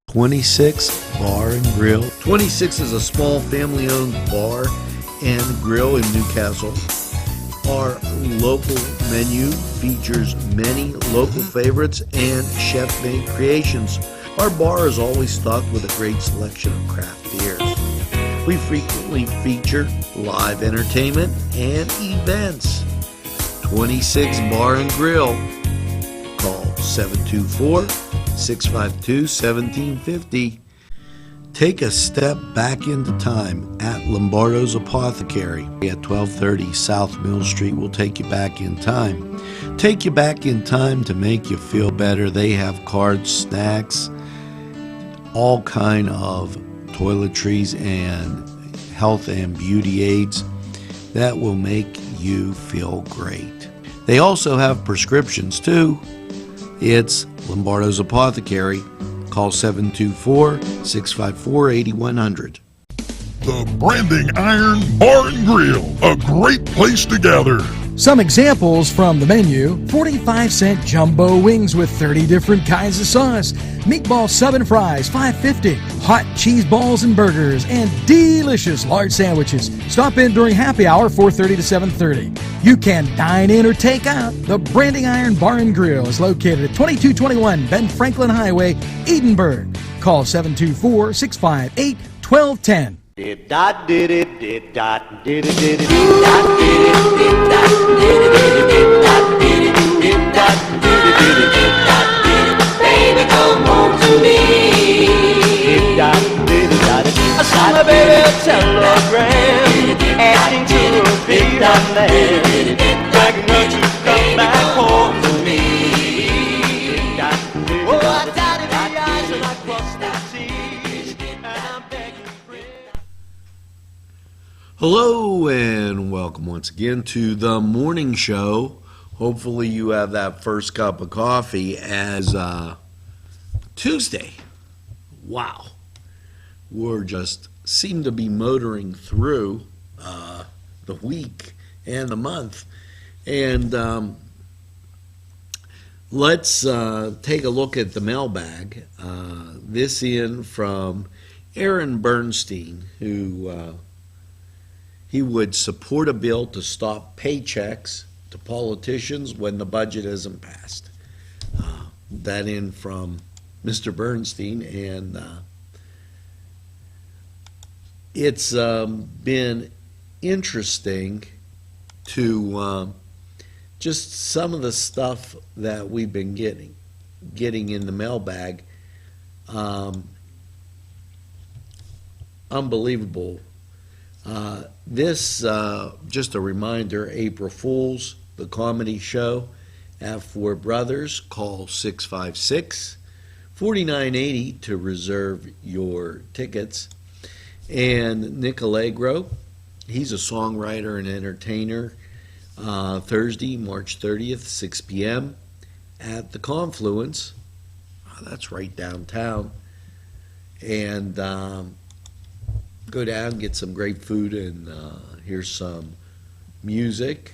26 Bar and Grill. 26 is a small family-owned bar and grill in Newcastle. Our local menu features many local favorites and chef-made creations. Our bar is always stocked with a great selection of craft beers. We frequently feature live entertainment and events. 26 Bar and Grill. Call 724-652-1750. Take a step back into time at Lombardo's Apothecary at 1230 South Mill Street. Will take you back in time. Take you back in time to make you feel better. They have cards, snacks, all kind of toiletries and health and beauty aids that will make you feel great. They also have prescriptions too. It's Lombardo's Apothecary. Call 724-654-8100. The Branding Iron Bar and Grill, a great place to gather. Some examples from the menu: 45-cent jumbo wings with 30 different kinds of sauce, meatball sub and fries, $5.50, hot cheese balls and burgers, and delicious large sandwiches. Stop in during happy hour, 4:30 to 7:30. You can dine in or take out. The Branding Iron Bar and Grill is located at 2221 Ben Franklin Highway, Edinburgh. Call 724-658-1210. Baby, come home to me. I saw my baby a telegram asking to be my man, begging her to come back home to me. Oh, I dotted the I's and I crossed the T's, and I'm begging free. Hello and welcome once again to the morning show. Hopefully you have that first cup of coffee as Tuesday. Wow. We're just seem to be motoring through the week and the month. And let's take a look at the mailbag. This in from Aaron Bernstein, who he would support a bill to stop paychecks to politicians when the budget isn't passed. That in from Mr. Bernstein, and it's been interesting to just some of the stuff that we've been getting in the mailbag. Unbelievable. This, just a reminder, April Fool's, the comedy show at Four Brothers. Call 656-4980 to reserve your tickets. And Nick Allegro, he's a songwriter and entertainer. Thursday, March 30th, 6 p.m. at the Confluence. That's right downtown. And go down, get some great food, and hear some music.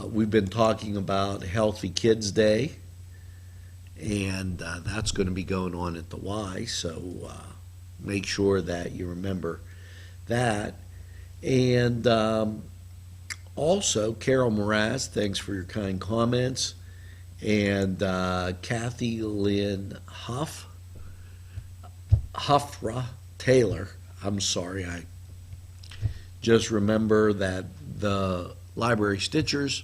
We've been talking about Healthy Kids Day, and that's going to be going on at the Y, so make sure that you remember that. And also, Carol Moraz, thanks for your kind comments, and Kathy Lynn Huffra Taylor, I'm sorry, I just remember that the Library Stitchers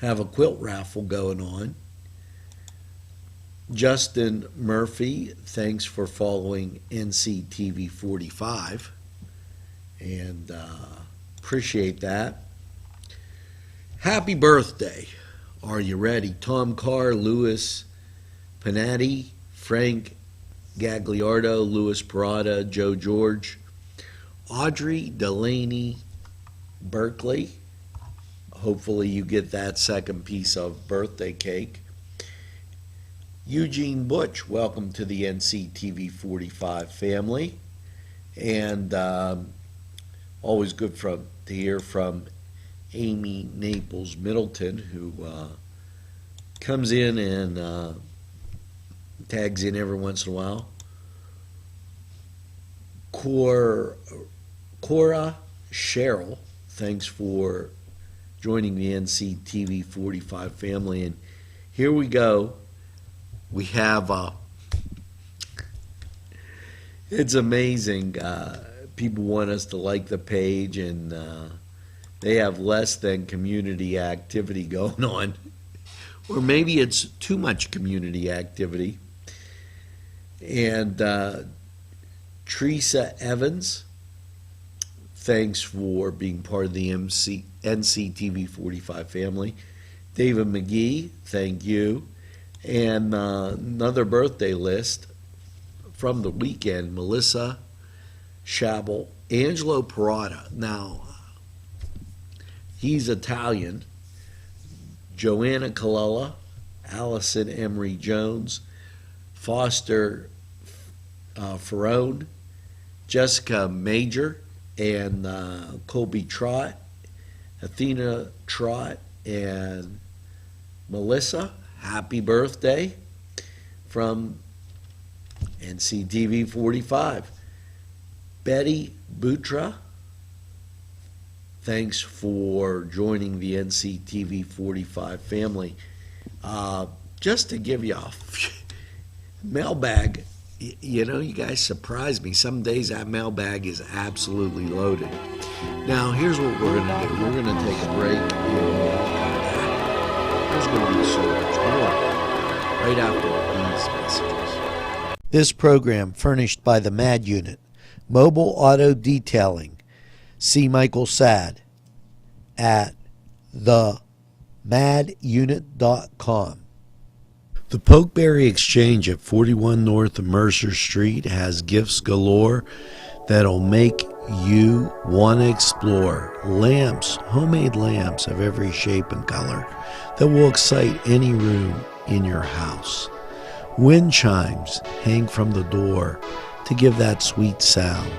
have a quilt raffle going on. Justin Murphy, thanks for following NCTV45, and appreciate that. Happy birthday. Are you ready? Tom Carr, Louis Panatti, Frank Gagliardo, Louis Parada, Joe George, Audrey Delaney Berkeley. Hopefully you get that second piece of birthday cake. Eugene Butch, welcome to the NCTV45 family. And always good to hear from Amy Naples Middleton, who comes in and tags in every once in a while. Cora Cheryl, thanks for joining the NCTV45 family. And here we go. We have, it's amazing. People want us to like the page, and they have less than community activity going on. Or maybe it's too much community activity. And Teresa Evans, thanks for being part of the NCTV45 family. David McGee, thank you. And another birthday list from the weekend, Melissa Schabel, Angelo Parada. Now, he's Italian. Joanna Colella, Allison Emery Jones, Foster Ferrone, Jessica Major, and Colby Trott, Athena Trott, and Melissa. Happy birthday from NCTV45. Betty Butra, thanks for joining the NCTV45 family. Just to give you a mailbag, you know, you guys surprise me. Some days that mailbag is absolutely loaded. Now, here's what we're going to do. We're going to take a break, and there's going to be so much more right after these messages. This program furnished by the MAD Unit, Mobile Auto Detailing. See Michael Sad at themadunit.com. The Pokeberry Exchange at 41 North Mercer Street has gifts galore that'll make you want to explore. Lamps, homemade lamps of every shape and color that will excite any room in your house. Wind chimes hang from the door to give that sweet sound.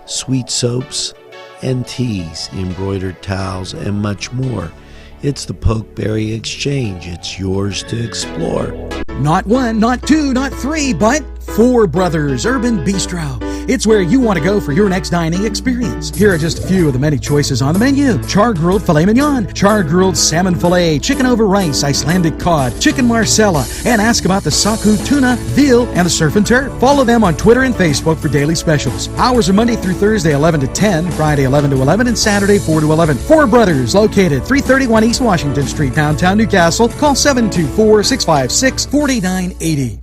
Sweet soaps and teas, embroidered towels, and much more. It's the Pokeberry Exchange. It's yours to explore. Not one, not two, not three, but Four Brothers Urban Bistro. It's where you want to go for your next dining experience. Here are just a few of the many choices on the menu. Char-grilled filet mignon, char-grilled salmon filet, chicken over rice, Icelandic cod, chicken marsala, and ask about the saku tuna, veal, and the surf and turf. Follow them on Twitter and Facebook for daily specials. Hours are Monday through Thursday 11 to 10, Friday 11 to 11, and Saturday 4 to 11. Four Brothers, located 331 East Washington Street, downtown Newcastle. Call 724-656-4980.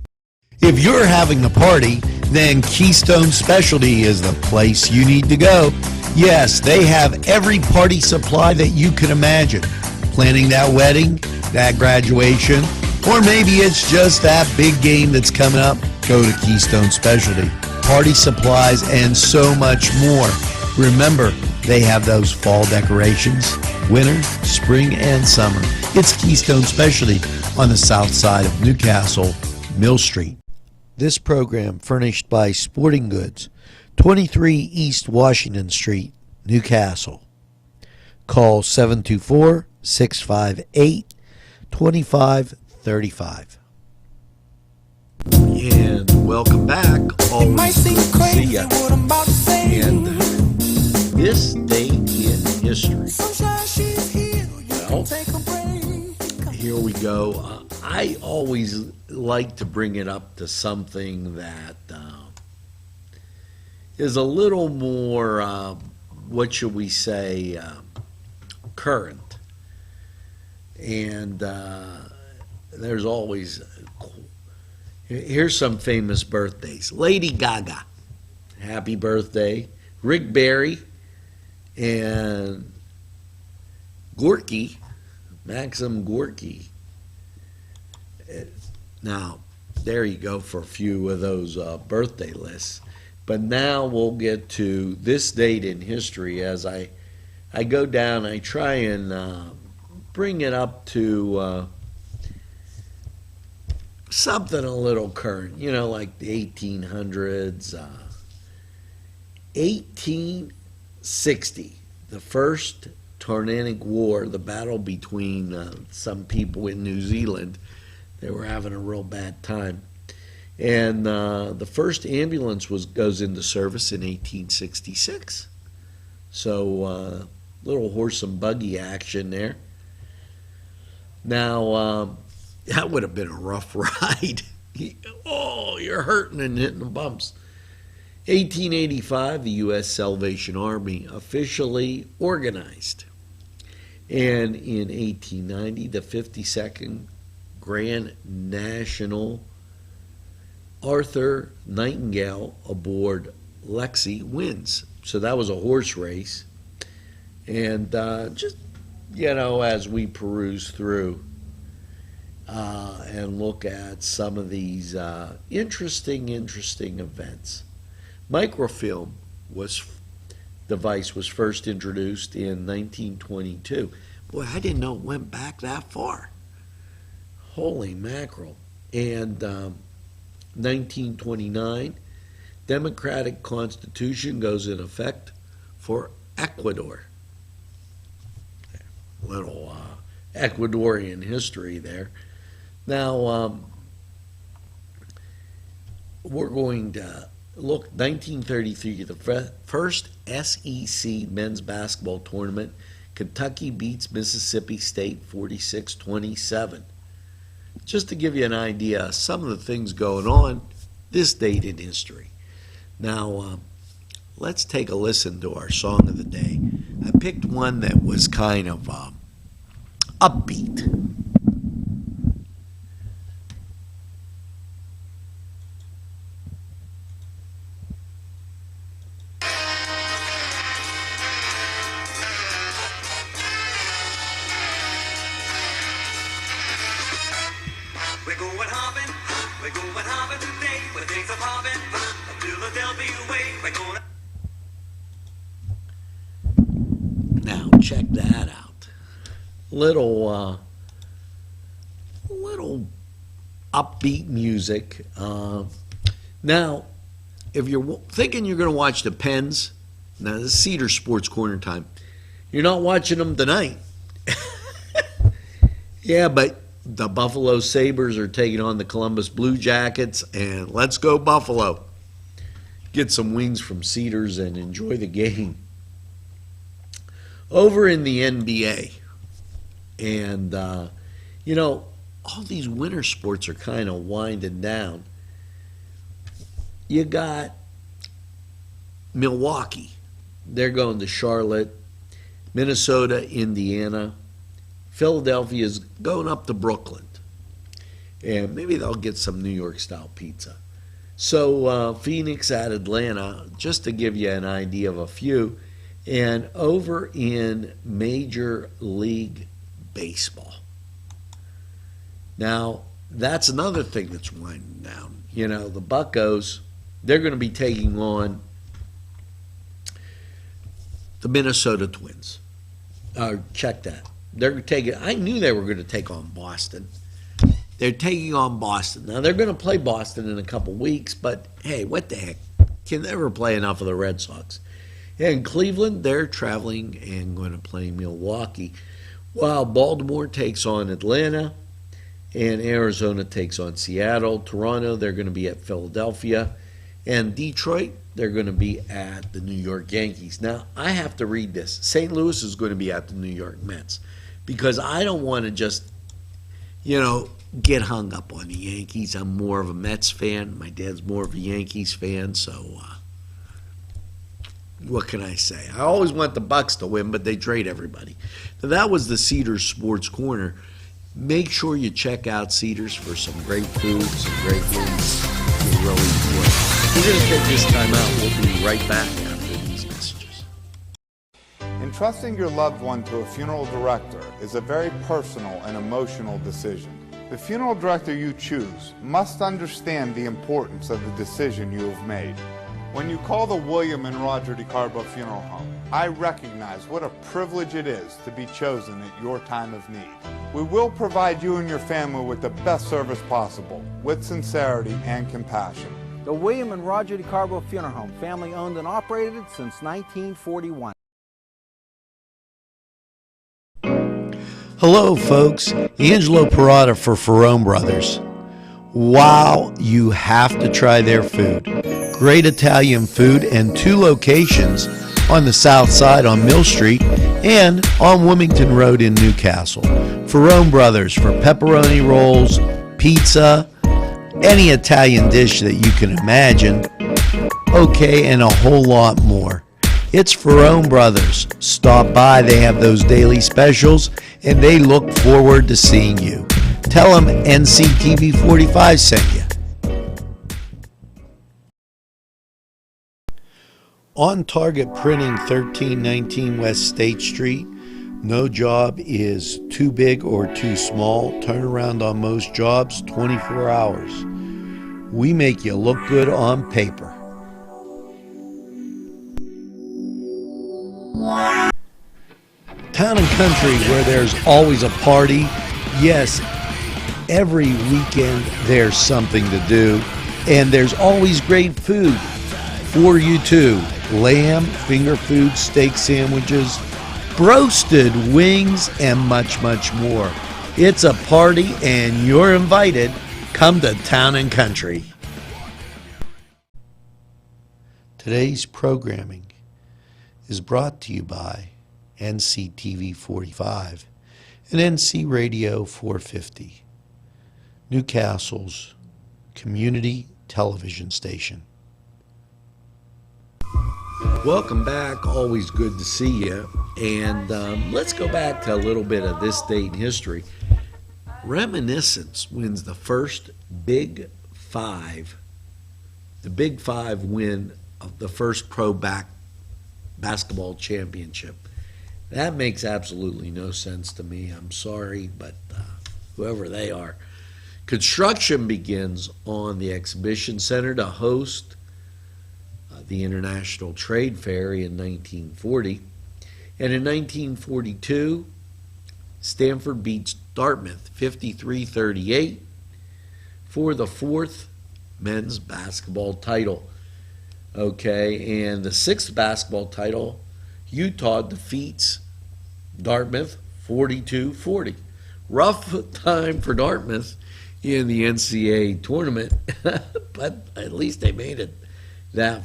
If you're having a party, then Keystone Specialty is the place you need to go. Yes, they have every party supply that you can imagine. Planning that wedding, that graduation, or maybe it's just that big game that's coming up, go to Keystone Specialty. Party supplies and so much more. Remember, they have those fall decorations, winter, spring, and summer. It's Keystone Specialty on the south side of Newcastle, Mill Street. This program furnished by Sporting Goods, 23 East Washington Street, Newcastle. Call 724-658-2535. And welcome back. Always good to see ya. And this date in history. Well, here we go. I always like to bring it up to something that is a little more, what should we say, current. And there's always, here's some famous birthdays. Lady Gaga, happy birthday. Rick Barry and Gorky, Maxim Gorky. Now, there you go for a few of those birthday lists. But now we'll get to this date in history. As I go down, I try and bring it up to something a little current, you know, like the 1800s. 1860, the first Titanic War, the battle between some people in New Zealand. They were having a real bad time. And the first ambulance goes into service in 1866. So little horse and buggy action there. Now, that would have been a rough ride. Oh, you're hurting and hitting the bumps. 1885, the U.S. Salvation Army officially organized. And in 1890, the 52nd Grand National Arthur Nightingale aboard Lexi wins. So that was a horse race. And just, as we peruse through and look at some of these interesting events. Microfilm device was first introduced in 1922. Boy, I didn't know it went back that far. Holy mackerel. And 1929, Democratic Constitution goes in effect for Ecuador. Little Ecuadorian history there. Now, we're going to look 1933, the first SEC men's basketball tournament. Kentucky beats Mississippi State 46-27. Just to give you an idea of some of the things going on this date in history. Now, let's take a listen to our song of the day. I picked one that was kind of upbeat. We're going hopping today, where things are popping, Philadelphia way, we're going. Now, check that out. Little upbeat music. Now, if you're thinking you're going to watch the Pens, now this is Cedar Sports Corner time. You're not watching them tonight. Yeah, but the Buffalo Sabres are taking on the Columbus Blue Jackets, and let's go Buffalo. Get some wings from Cedars and enjoy the game. Over in the NBA, and all these winter sports are kind of winding down. You got Milwaukee. They're going to Charlotte. Minnesota, Indiana. Philadelphia is going up to Brooklyn. And maybe they'll get some New York-style pizza. So Phoenix at Atlanta, just to give you an idea of a few. And over in Major League Baseball. Now, that's another thing that's winding down. The Buccos, they're going to be taking on the Minnesota Twins. Check that. I knew they were going to take on Boston. They're taking on Boston. Now, they're going to play Boston in a couple weeks, but hey, what the heck? Can never play enough of the Red Sox. And Cleveland, they're traveling and going to play Milwaukee, while Baltimore takes on Atlanta, and Arizona takes on Seattle. Toronto, they're going to be at Philadelphia, and Detroit, they're going to be at the New York Yankees. Now, I have to read this. St. Louis is going to be at the New York Mets, because I don't want to just, get hung up on the Yankees. I'm more of a Mets fan. My dad's more of a Yankees fan, so what can I say? I always want the Bucks to win, but they trade everybody. Now, that was the Cedars Sports Corner. Make sure you check out Cedars for some great food, some great wings. You'll really enjoy it. We're going to take this time out. We'll be right back after these messages. Entrusting your loved one to a funeral director is a very personal and emotional decision. The funeral director you choose must understand the importance of the decision you have made. When you call the William and Roger DeCarbo Funeral Home, I recognize what a privilege it is to be chosen at your time of need. We will provide you and your family with the best service possible, with sincerity and compassion. The William and Roger DeCarbo Funeral Home, family owned and operated since 1941. Hello, folks. Angelo Parada for Ferrone Brothers. Wow, you have to try their food. Great Italian food and 2 locations on the south side on Mill Street and on Wilmington Road in Newcastle. Ferrone Brothers for pepperoni rolls, pizza, any Italian dish that you can imagine. Okay, and a whole lot more. It's Ferrone Brothers. Stop by, they have those daily specials, and they look forward to seeing you. Tell them NCTV45 sent you. On Target Printing, 1319 West State Street. No job is too big or too small. Turnaround on most jobs, 24 hours. We make you look good on paper. Town and country where there's always a party. Yes, every weekend there's something to do. And there's always great food for you too. Lamb, finger food, steak sandwiches, roasted wings, and much, much more. It's a party and you're invited. Come to Town and Country. Today's programming is brought to you by NCTV45 and NC Radio 450, Newcastle's community television station. Welcome back. Always good to see you. And let's go back to a little bit of this date in history. Reminiscence wins the first Big Five, the Big Five win of the first pro basketball championship. That makes absolutely no sense to me. I'm sorry, but whoever they are. Construction begins on the exhibition center to host the International Trade Fair in 1940. And in 1942, Stanford beats Dartmouth 53-38 for the 4th men's basketball title. Okay, and the 6th basketball title, Utah defeats Dartmouth 42-40. Rough time for Dartmouth in the NCAA tournament, but at least they made it that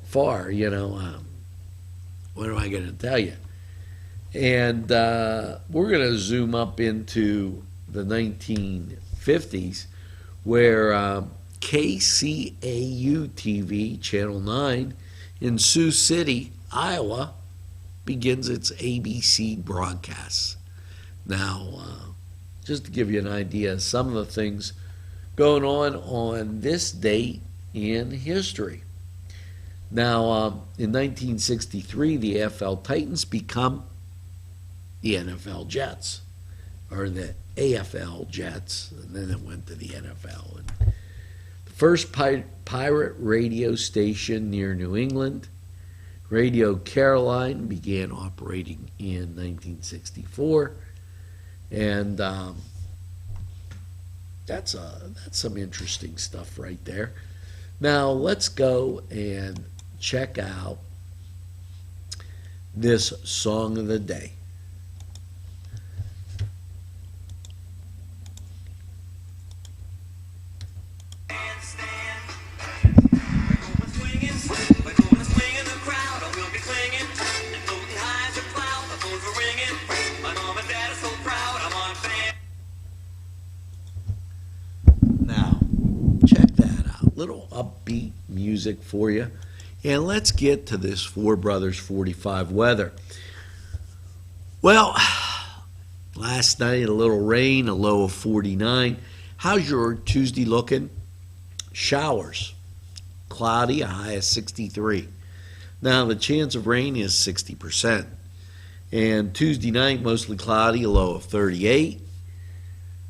far, you know. What am I going to tell you? And we're going to zoom up into the 1950s, where KCAU TV, Channel 9, in Sioux City, Iowa, begins its ABC broadcasts. Now, just to give you an idea of some of the things going on this date in history. Now, in 1963, the AFL Titans become the NFL Jets, or the AFL Jets, and then it went to the NFL. And the first pirate radio station near New England, Radio Caroline, began operating in 1964, and that's some interesting stuff right there. Now let's go and check out this song of the day. Now, check that out. Little upbeat music for you. And let's get to this Four Brothers 45 weather. Well, last night a little rain, a low of 49. How's your Tuesday looking? Showers. Cloudy, a high of 63. Now the chance of rain is 60%. And Tuesday night, mostly cloudy, a low of 38.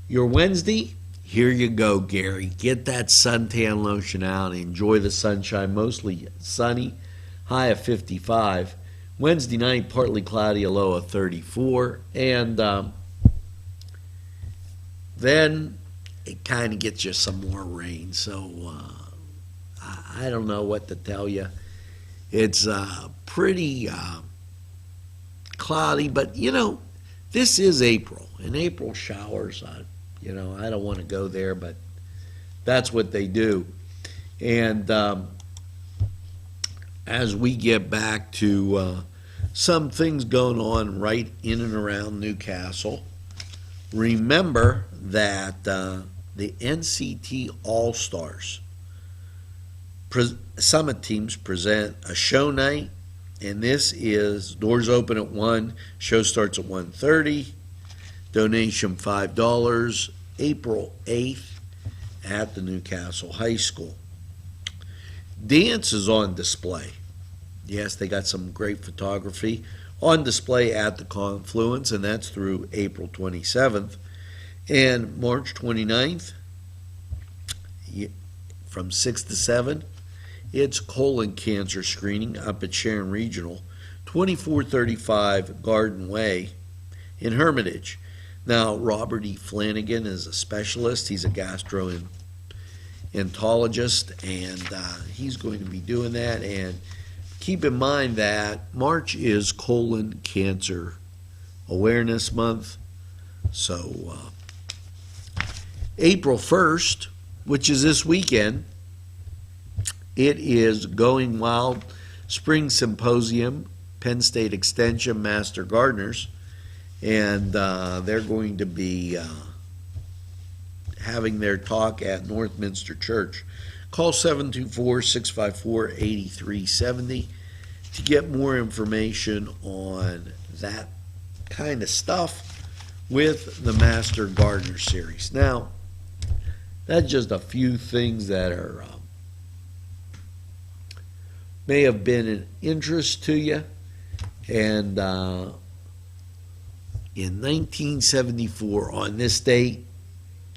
Your Wednesday, here you go, Gary. Get that suntan lotion out and enjoy the sunshine. Mostly sunny, high of 55. Wednesday night, partly cloudy, a low of 34. And then it kind of gets you some more rain. So I don't know what to tell you. It's pretty cloudy, but you know, this is April, and April showers, I don't want to go there, but That's what they do. And as we get back to some things going on right in and around Newcastle, remember that the NCT All-Stars Summit teams present a show night, and this is doors open at 1, show starts at 1:30, donation $5, April 8th at the Newcastle High School. Dance is on display. Yes, they got some great photography on display at the Confluence, and that's through April 27th. And March 29th, from 6 to 7, it's colon cancer screening up at Sharon Regional, 2435 Garden Way in Hermitage. Now, Robert E. Flanagan is a specialist. He's a gastroenterologist, and he's going to be doing that. And keep in mind that March is colon cancer awareness month. So April 1st, which is this weekend, it is Going Wild Spring Symposium, Penn State Extension Master Gardeners, and they're going to be having their talk at Northminster Church. Call 724-654-8370 to get more information on that kind of stuff with the Master Gardener Series. Now, that's just a few things that are may have been an interest to you. And in 1974, on this date,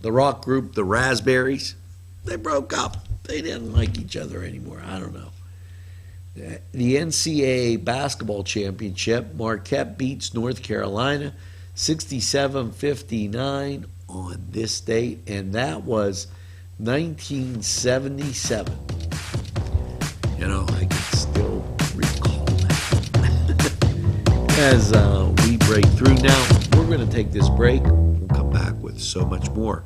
the rock group, the Raspberries, they broke up. They didn't like each other anymore. I don't know. The NCAA basketball championship, Marquette beats North Carolina 67-59 on this date, and that was 1977. You know, I can still recall that. As we break through now, we're going to take this break. We'll come back with so much more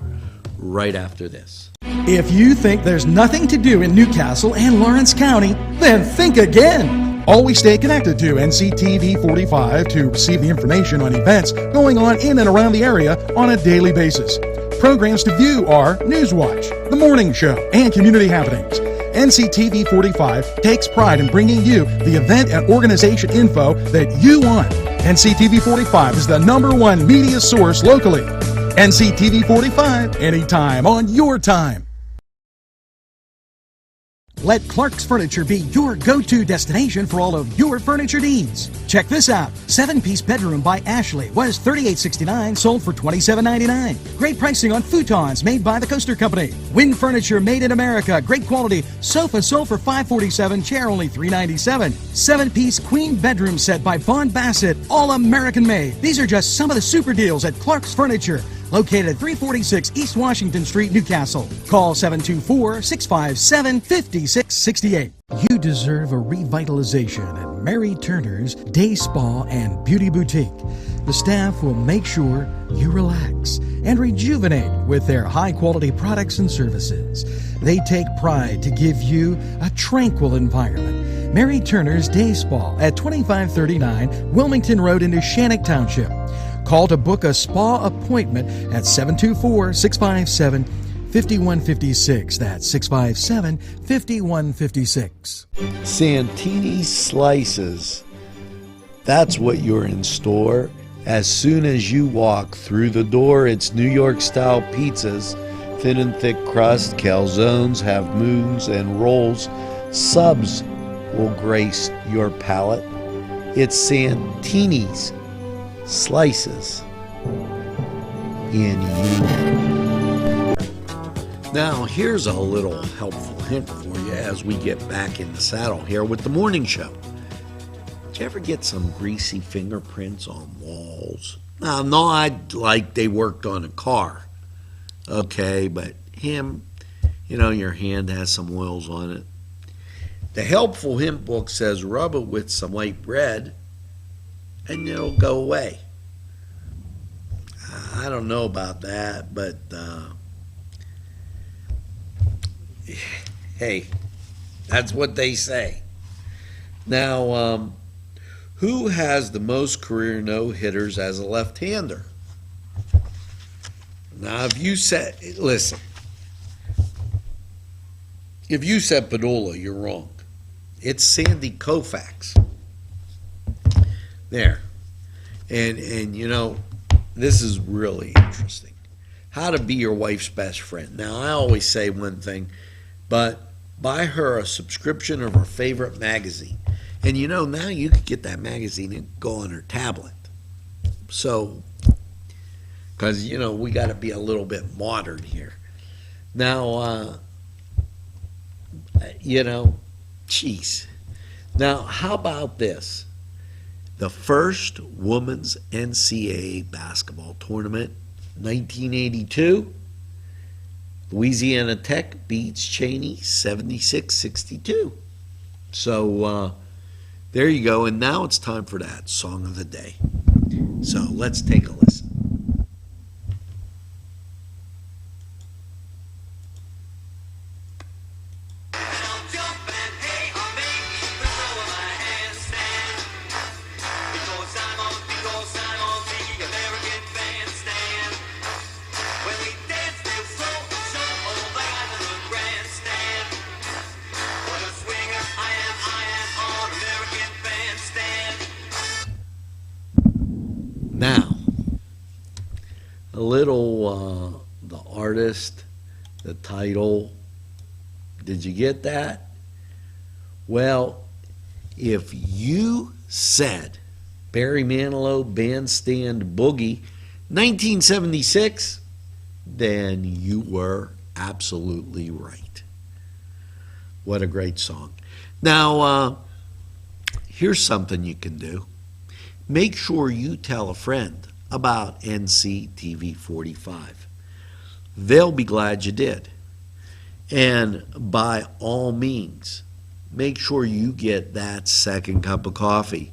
right after this. If you think there's nothing to do in Newcastle and Lawrence County, then think again. Always stay connected to NCTV45 to receive the information on events going on in and around the area on a daily basis. Programs to view are Newswatch, The Morning Show, and Community Happenings. NCTV45 takes pride in bringing you the event and organization info that you want. NCTV45 is the #1 media source locally. NCTV45, anytime on your time. Let Clark's Furniture be your go-to destination for all of your furniture needs. Check this out. 7-piece bedroom by Ashley was $38.69, sold for $27.99. Great pricing on futons made by the Coaster Company. Wind furniture made in America. Great quality. Sofa sold for $547, chair only $397. 7-piece queen bedroom set by Vaughn Bassett, all American made. These are just some of the super deals at Clark's Furniture, located at 346 East Washington Street, Newcastle. Call 724-657-5668. You deserve a revitalization at Mary Turner's Day Spa and Beauty Boutique. The staff will make sure you relax and rejuvenate with their high-quality products and services. They take pride to give you a tranquil environment. Mary Turner's Day Spa at 2539 Wilmington Road in Shannock Township. Call to book a spa appointment at 724-657-5156. That's 657-5156. Santini's Slices. That's what you're in store. As soon as you walk through the door, it's New York-style pizzas, thin and thick crust, calzones, half moons, and rolls. Subs will grace your palate. It's Santini's Slices in you. Now, here's a little helpful hint for you as we get back in the saddle here with the morning show. Did you ever get some greasy fingerprints on walls? Now, not like they worked on a car, okay, but your hand has some oils on it. The helpful hint book says rub it with some white bread and it'll go away. I don't know about that, but hey, that's what they say. Now, who has the most career no-hitters as a left-hander? Now, if you said, listen, if you said Padula, you're wrong. It's Sandy Koufax. There. And you know, this is really interesting. How to be your wife's best friend. Now, I always say one thing, but buy her a subscription of her favorite magazine. And you know, now you could get that magazine and go on her tablet. So, because, you know, we got to be a little bit modern here. Now, you know, geez. Now, how about this? The first women's NCAA basketball tournament, 1982, Louisiana Tech beats Cheney 76-62. So there you go. And now it's time for that song of the day. So let's take a listen. Now, a little, the artist, the title, did you get that? Well, if you said Barry Manilow Bandstand Boogie 1976, then you were absolutely right. What a great song. Now, here's something you can do. Make sure you tell a friend about NCTV45. They'll be glad you did. And by all means, make sure you get that second cup of coffee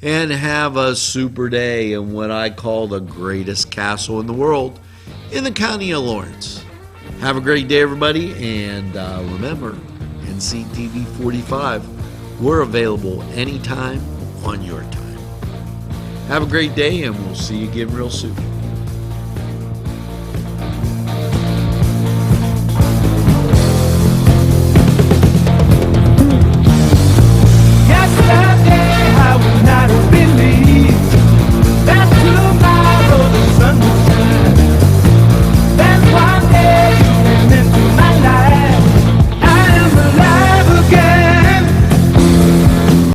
and have a super day in what I call the greatest castle in the world in the county of Lawrence. Have a great day, everybody, and remember, NCTV45, we're available anytime on your time. Have a great day, and we'll see you again real soon.